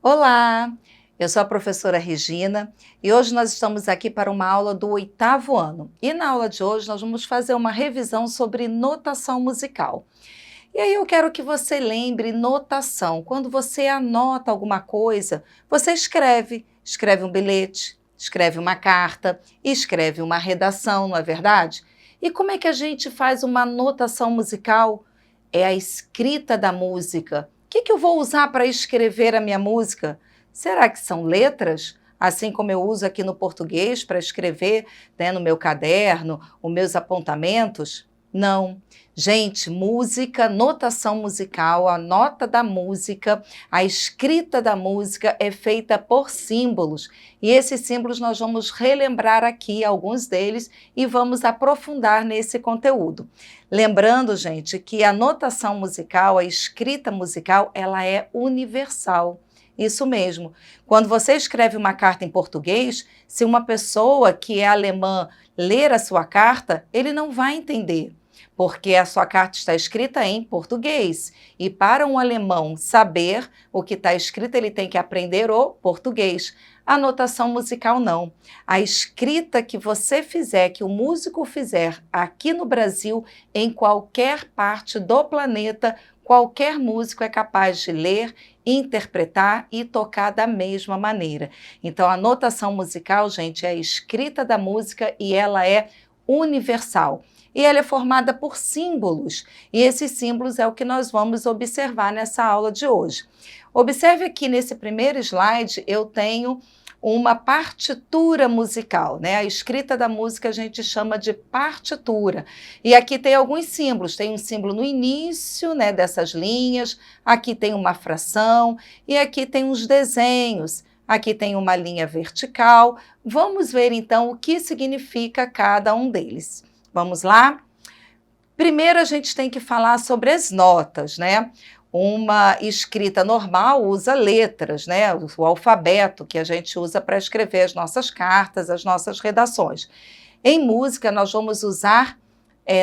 Olá, eu sou a professora Regina e hoje nós estamos aqui para uma aula do 8º ano. E na aula de hoje nós vamos fazer uma revisão sobre notação musical. E aí eu quero que você lembre notação. Quando você anota alguma coisa, você escreve um bilhete, escreve uma carta, escreve uma redação, não é verdade? E como é que a gente faz uma notação musical? É a escrita da música. O que eu vou usar para escrever a minha música? Será que são letras? Assim como eu uso aqui no português para escrever, né, no meu caderno, os meus apontamentos? Não. Gente, música, notação musical, a nota da música, a escrita da música é feita por símbolos. E esses símbolos nós vamos relembrar aqui alguns deles e vamos aprofundar nesse conteúdo. Lembrando, gente, que a notação musical, a escrita musical, ela é universal. Isso mesmo. Quando você escreve uma carta em português, se uma pessoa que é alemã ler a sua carta, ele não vai entender, porque a sua carta está escrita em português. E para um alemão saber o que está escrito, ele tem que aprender o português. A notação musical não. A escrita que você fizer, que o músico fizer aqui no Brasil, em qualquer parte do planeta, qualquer músico é capaz de ler, interpretar e tocar da mesma maneira. Então, a notação musical, gente, é a escrita da música e ela é universal. E ela é formada por símbolos, e esses símbolos é o que nós vamos observar nessa aula de hoje. Observe aqui nesse primeiro slide, eu tenho uma partitura musical, né? A escrita da música a gente chama de partitura. E aqui tem alguns símbolos, tem um símbolo no início, né, dessas linhas, aqui tem uma fração, e aqui tem uns desenhos. Aqui tem uma linha vertical. Vamos ver então o que significa cada um deles. Vamos lá? Primeiro a gente tem que falar sobre as notas, né? Uma escrita normal usa letras, né? O alfabeto que a gente usa para escrever as nossas cartas, as nossas redações. Em música nós vamos usar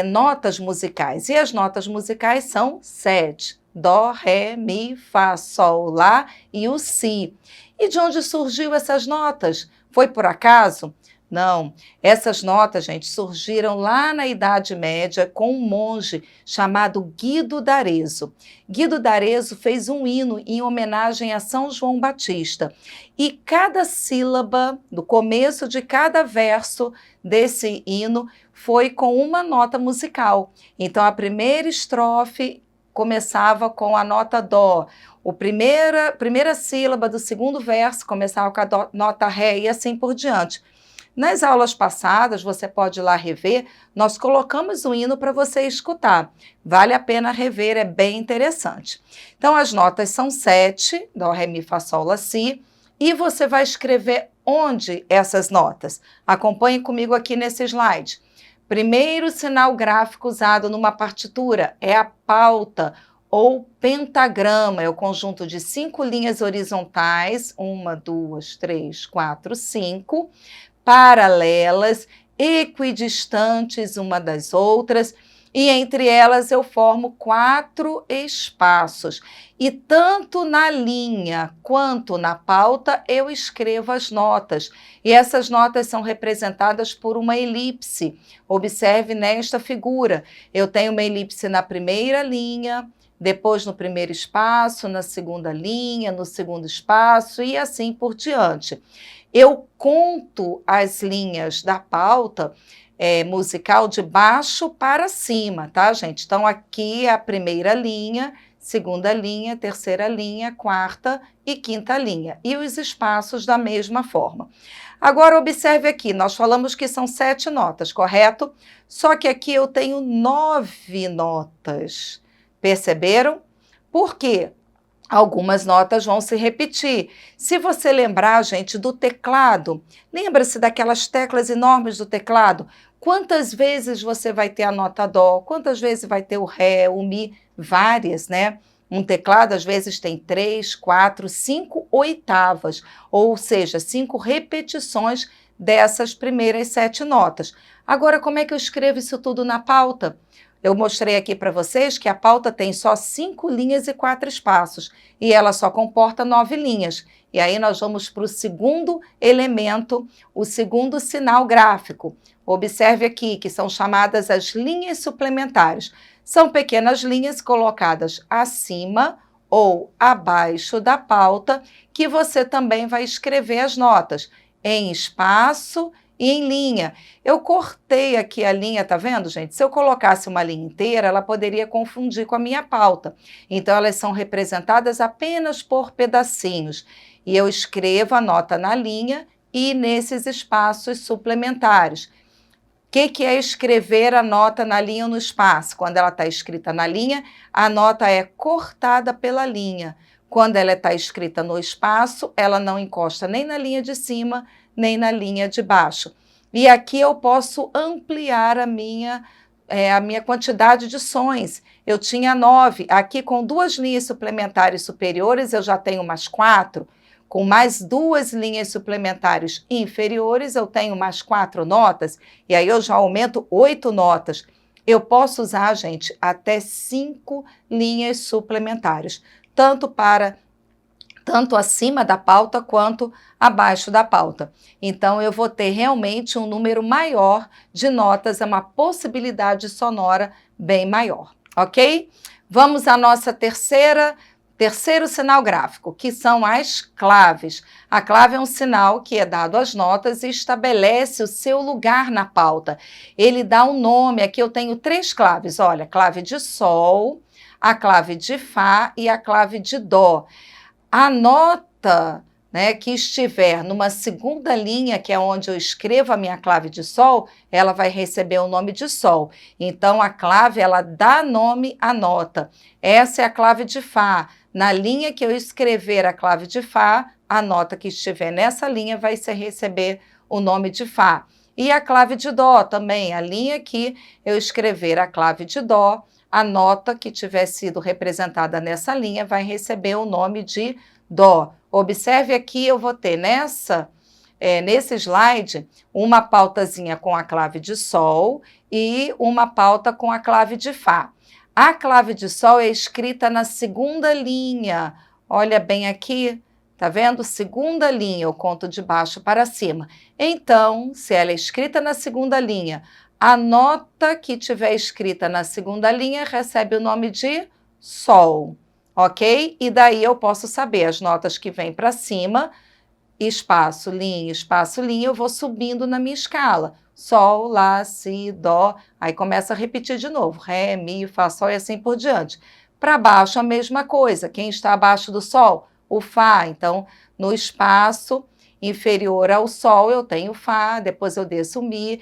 notas musicais, e as notas musicais são 7, Dó, Ré, Mi, Fá, Sol, Lá e o Si. E de onde surgiu essas notas? Foi por acaso? Não, essas notas, gente, surgiram lá na Idade Média com um monge chamado Guido d'Arezzo. Guido d'Arezzo fez um hino em homenagem a São João Batista. E cada sílaba, do começo de cada verso desse hino, foi com uma nota musical. Então, a primeira estrofe começava com a nota Dó. A primeira sílaba do segundo verso começava com a nota Ré e assim por diante. Nas aulas passadas, você pode ir lá rever, nós colocamos o hino para você escutar. Vale a pena rever, é bem interessante. Então, as notas são 7, Dó, Ré, Mi, Fá, Sol, Lá, Si, e você vai escrever onde essas notas. Acompanhe comigo aqui nesse slide. Primeiro sinal gráfico usado numa partitura é a pauta, ou pentagrama, é o conjunto de 5 linhas horizontais, 1, 2, 3, 4, 5, paralelas, equidistantes uma das outras, e entre elas eu formo 4 espaços. E tanto na linha quanto na pauta eu escrevo as notas. E essas notas são representadas por uma elipse. Observe nesta figura. Eu tenho uma elipse na primeira linha, depois no primeiro espaço, na segunda linha, no segundo espaço e assim por diante. Eu conto as linhas da pauta musical de baixo para cima, tá, gente? Então, aqui é a primeira linha, segunda linha, terceira linha, quarta e quinta linha. E os espaços da mesma forma. Agora, observe aqui, nós falamos que são 7 notas, correto? Só que aqui eu tenho 9 notas. Perceberam? Por quê? Algumas notas vão se repetir. Se você lembrar, gente, do teclado, lembra-se daquelas teclas enormes do teclado? Quantas vezes você vai ter a nota Dó? Quantas vezes vai ter o Ré, o Mi? Várias, né? Um teclado, às vezes, tem 3, 4, 5 oitavas, ou seja, 5 repetições dessas primeiras 7 notas. Agora, como é que eu escrevo isso tudo na pauta? Eu mostrei aqui para vocês que a pauta tem só 5 linhas e 4 espaços, e ela só comporta 9 linhas. E aí nós vamos para o segundo elemento, o segundo sinal gráfico. Observe aqui que são chamadas as linhas suplementares. São pequenas linhas colocadas acima ou abaixo da pauta, que você também vai escrever as notas em espaço e em linha. Eu cortei aqui a linha, tá vendo, gente? Se eu colocasse uma linha inteira, ela poderia confundir com a minha pauta. Então, elas são representadas apenas por pedacinhos. E eu escrevo a nota na linha e nesses espaços suplementares. O que é escrever a nota na linha ou no espaço? Quando ela está escrita na linha, a nota é cortada pela linha. Quando ela está escrita no espaço, ela não encosta nem na linha de cima, nem na linha de baixo. E aqui eu posso ampliar a minha quantidade de sons. Eu tinha 9. Aqui, com 2 linhas suplementares superiores, eu já tenho mais 4. Com mais 2 linhas suplementares inferiores, eu tenho mais 4 notas, e aí eu já aumento 8 notas. Eu posso usar, gente, até 5 linhas suplementares, tanto acima da pauta quanto abaixo da pauta. Então, eu vou ter realmente um número maior de notas, é uma possibilidade sonora bem maior, ok? Vamos à nossa terceiro sinal gráfico, que são as claves. A clave é um sinal que é dado às notas e estabelece o seu lugar na pauta. Ele dá um nome, aqui eu tenho 3 claves, olha, clave de Sol, a clave de Fá e a clave de Dó. A nota, né, que estiver numa segunda linha, que é onde eu escrevo a minha clave de Sol, ela vai receber o nome de Sol. Então, a clave, ela dá nome à nota. Essa é a clave de Fá. Na linha que eu escrever a clave de Fá, a nota que estiver nessa linha vai receber o nome de Fá. E a clave de Dó também, a linha que eu escrever a clave de Dó, a nota que tiver sido representada nessa linha vai receber o nome de Dó. Observe aqui, eu vou ter nesse slide uma pautazinha com a clave de Sol e uma pauta com a clave de Fá. A clave de Sol é escrita na segunda linha. Olha bem aqui, tá vendo? Segunda linha, eu conto de baixo para cima. Então, se ela é escrita na segunda linha, a nota que tiver escrita na segunda linha recebe o nome de Sol, ok? E daí eu posso saber as notas que vêm para cima, espaço, linha, eu vou subindo na minha escala. Sol, Lá, Si, Dó, aí começa a repetir de novo, Ré, Mi, Fá, Sol e assim por diante. Para baixo a mesma coisa, quem está abaixo do Sol? O Fá, então no espaço inferior ao Sol eu tenho Fá, depois eu desço o Mi,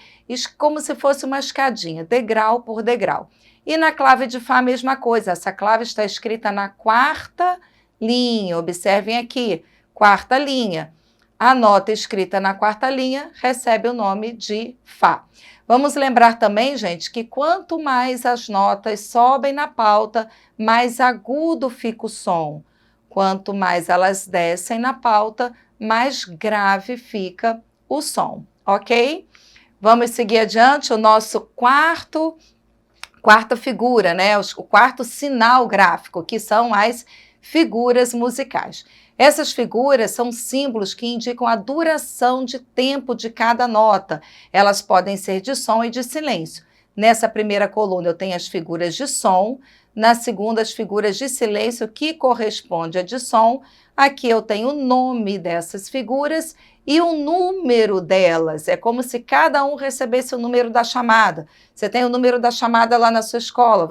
como se fosse uma escadinha, degrau por degrau. E na clave de Fá a mesma coisa, essa clave está escrita na 4ª linha, observem aqui, 4ª linha. A nota escrita na 4ª linha recebe o nome de Fá. Vamos lembrar também, gente, que quanto mais as notas sobem na pauta, mais agudo fica o som. Quanto mais elas descem na pauta, mais grave fica o som, ok? Vamos seguir adiante, o nosso quarta figura, né? O quarto sinal gráfico, que são as figuras musicais. Essas figuras são símbolos que indicam a duração de tempo de cada nota. Elas podem ser de som e de silêncio. Nessa primeira coluna eu tenho as figuras de som, na segunda as figuras de silêncio, que corresponde a de som. Aqui eu tenho o nome dessas figuras e o número delas. É como se cada um recebesse o número da chamada. Você tem o número da chamada lá na sua escola,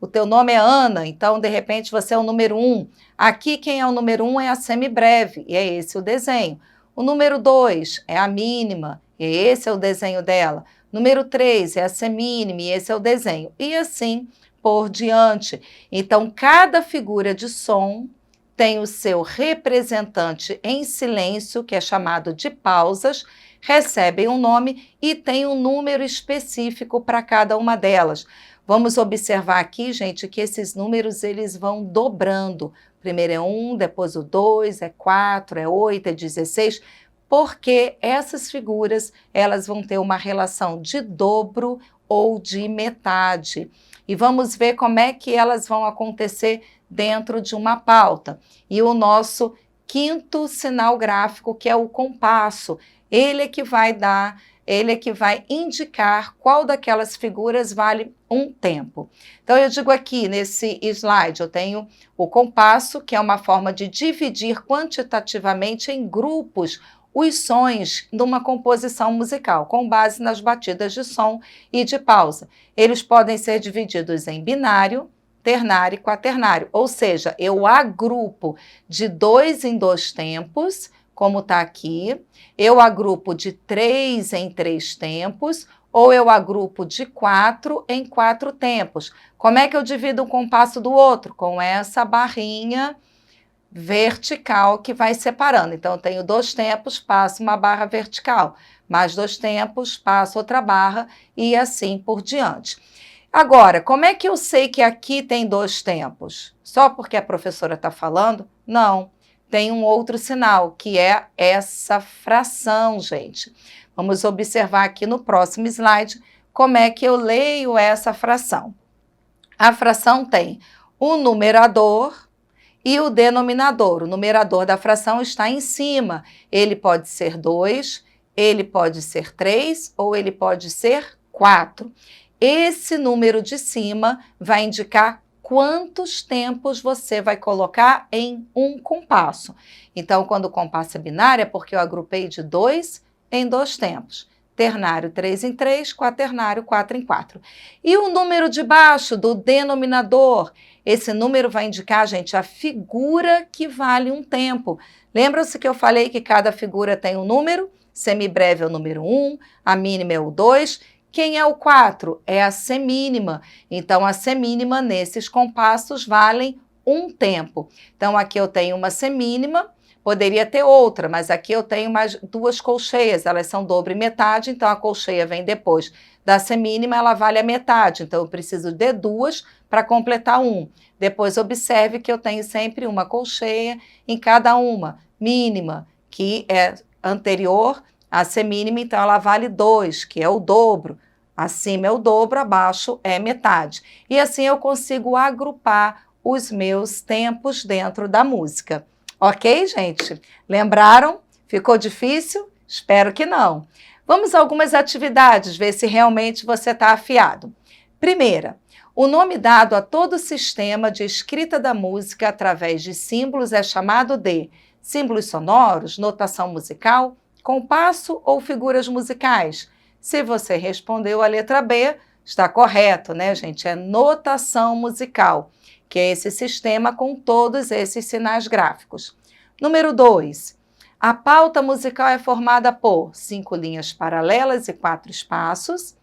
o teu nome é Ana, então de repente você é o número 1. Aqui quem é o número 1 é a semibreve, e é esse o desenho. O número 2 é a mínima, e esse é o desenho dela. Número 3 é a semínima, e esse é o desenho. E assim por diante. Então, cada figura de som tem o seu representante em silêncio, que é chamado de pausas, recebem um nome e tem um número específico para cada uma delas. Vamos observar aqui, gente, que esses números eles vão dobrando. Primeiro é 1, depois o 2, é 4, é 8, é 16, porque essas figuras elas vão ter uma relação de dobro ou de metade. e vamos ver como é que elas vão acontecer dentro de uma pauta. E o nosso quinto sinal gráfico, que é o compasso, ele é que vai indicar qual daquelas figuras vale um tempo. Então, eu digo aqui nesse slide, eu tenho o compasso, que é uma forma de dividir quantitativamente em grupos os sons numa composição musical, com base nas batidas de som e de pausa. Eles podem ser divididos em binário, ternário e quaternário, ou seja, eu agrupo de 2 em 2 tempos, como está aqui, eu agrupo de 3 em 3 tempos, ou eu agrupo de 4 em 4 tempos. Como é que eu divido um compasso do outro? Com essa barrinha vertical que vai separando. Então, eu tenho 2 tempos, passo uma barra vertical, mais 2 tempos, passo outra barra e assim por diante. Agora, como é que eu sei que aqui tem 2 tempos? Só porque a professora está falando? Não. Tem um outro sinal, que é essa fração, gente. Vamos observar aqui no próximo slide como é que eu leio essa fração. A fração tem o numerador e o denominador. O numerador da fração está em cima. Ele pode ser 2, ele pode ser 3 ou ele pode ser 4. Esse número de cima vai indicar quantos tempos você vai colocar em um compasso. Então, quando o compasso é binário, é porque eu agrupei de 2 em 2 tempos. Ternário 3 em 3, quaternário 4 em 4. E o número de baixo do denominador? Esse número vai indicar, gente, a figura que vale um tempo. Lembra-se que eu falei que cada figura tem um número? Semibreve é o número 1, a mínima é o 2. Quem é o 4? É a semínima. Então, a semínima nesses compassos valem um tempo. Então, aqui eu tenho uma semínima, poderia ter outra, mas aqui eu tenho mais 2 colcheias, elas são dobro e metade, então a colcheia vem depois da semínima, ela vale a metade. Então, eu preciso de 2 para completar 1. Depois, observe que eu tenho sempre uma colcheia em cada uma, mínima, que é anterior à semínima, então ela vale 2, que é o dobro. Acima é o dobro, abaixo é metade. E assim eu consigo agrupar os meus tempos dentro da música. Ok, gente? Lembraram? Ficou difícil? Espero que não. Vamos a algumas atividades, ver se realmente você está afiado. Primeira, o nome dado a todo o sistema de escrita da música através de símbolos é chamado de símbolos sonoros, notação musical, compasso ou figuras musicais. Se você respondeu a letra B, está correto, né, gente? É notação musical, que é esse sistema com todos esses sinais gráficos. Número 2. A pauta musical é formada por 5 linhas paralelas e 4 espaços,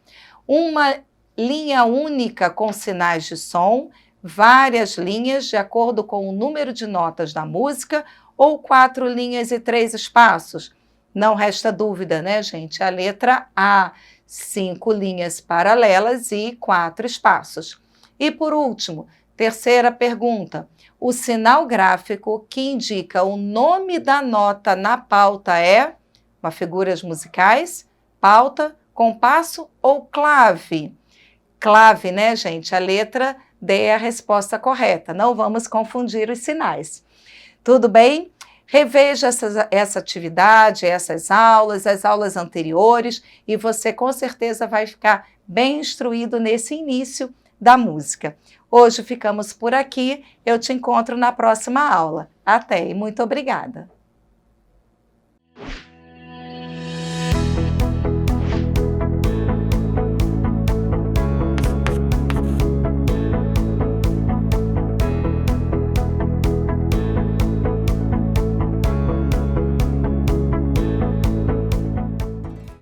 uma linha única com sinais de som, várias linhas de acordo com o número de notas da música ou 4 linhas e 3 espaços. Não resta dúvida, né, gente? A letra A, 5 linhas paralelas e 4 espaços. E por último, terceira pergunta. O sinal gráfico que indica o nome da nota na pauta é figuras musicais, pauta, compasso ou clave? Clave, né, gente? A letra D é a resposta correta. Não vamos confundir os sinais. Tudo bem? Reveja essa atividade, essas aulas, as aulas anteriores, e você com certeza vai ficar bem instruído nesse início da música. Hoje ficamos por aqui, eu te encontro na próxima aula. Até e muito obrigada!